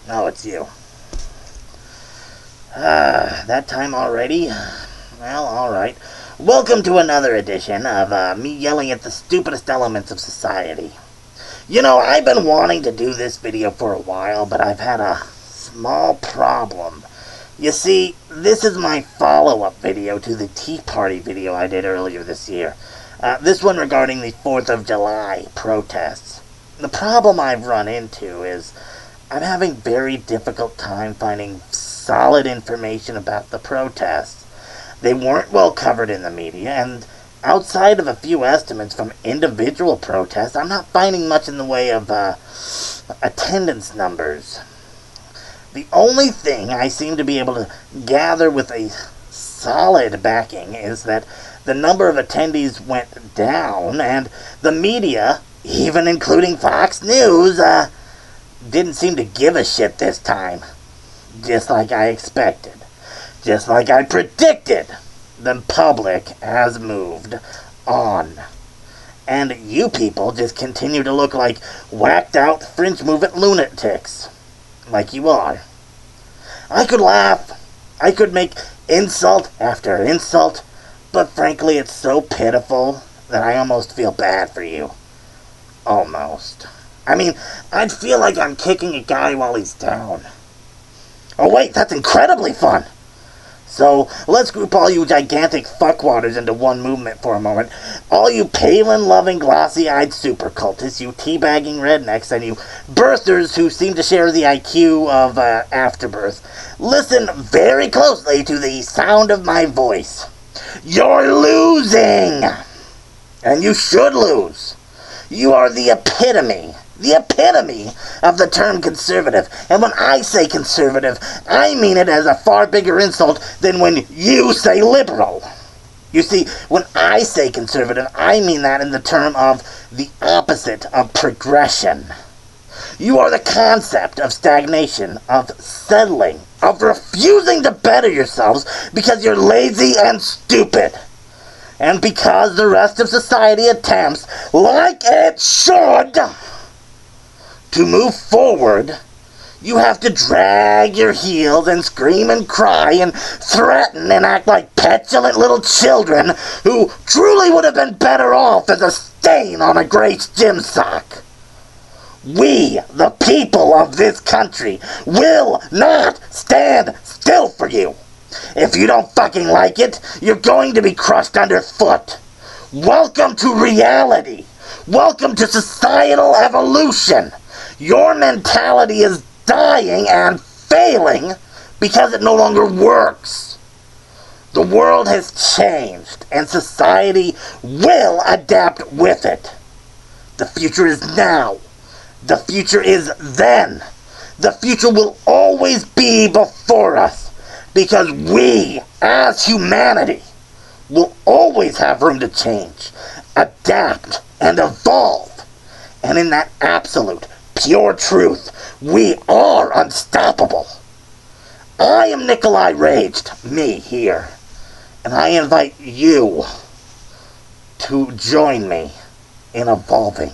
Oh, it's you. That time already? Well, alright. Welcome to another edition of me yelling at the stupidest elements of society. You know, I've been wanting to do this video for a while, but I've had a small problem. You see, this is my follow-up video to the Tea Party video I did earlier this year. This one regarding the 4th of July protests. The problem I've run into is I'm having very difficult time finding solid information about the protests. They weren't well covered in the media, and outside of a few estimates from individual protests, I'm not finding much in the way of attendance numbers. The only thing I seem to be able to gather with a solid backing is that the number of attendees went down, and the media, even including Fox News, didn't seem to give a shit this time. Just like I expected. Just like I predicted. The public has moved on. And you people just continue to look like whacked out fringe movement lunatics. Like you are. I could laugh. I could make insult after insult. But frankly, it's so pitiful that I almost feel bad for you. Almost. I mean, I'd feel like I'm kicking a guy while he's down. Oh wait, that's incredibly fun! So, let's group all you gigantic fuckwatters into one movement for a moment. All you Palin-loving, glossy-eyed super cultists, you teabagging rednecks, and you birthers who seem to share the IQ of afterbirth. Listen very closely to the sound of my voice. You're losing! And you should lose. You are the epitome of the term conservative. And when I say conservative, I mean it as a far bigger insult than when you say liberal. You see, when I say conservative, I mean that in the term of the opposite of progression. You are the concept of stagnation, of settling, of refusing to better yourselves because you're lazy and stupid. And because the rest of society attempts, like it should, to move forward, you have to drag your heels and scream and cry and threaten and act like petulant little children who truly would have been better off as a stain on a Grace gym sock. We, the people of this country, will not stand still for you. If you don't fucking like it, you're going to be crushed underfoot. Welcome to reality. Welcome to societal evolution. Your mentality is dying and failing because it no longer works. The world has changed, and society will adapt with it. The future is now. The future is then. The future will always be before us. Because we, as humanity, will always have room to change, adapt, and evolve. And in that absolute, pure truth, we are unstoppable. I am Nikolai Raged, me here, and I invite you to join me in evolving.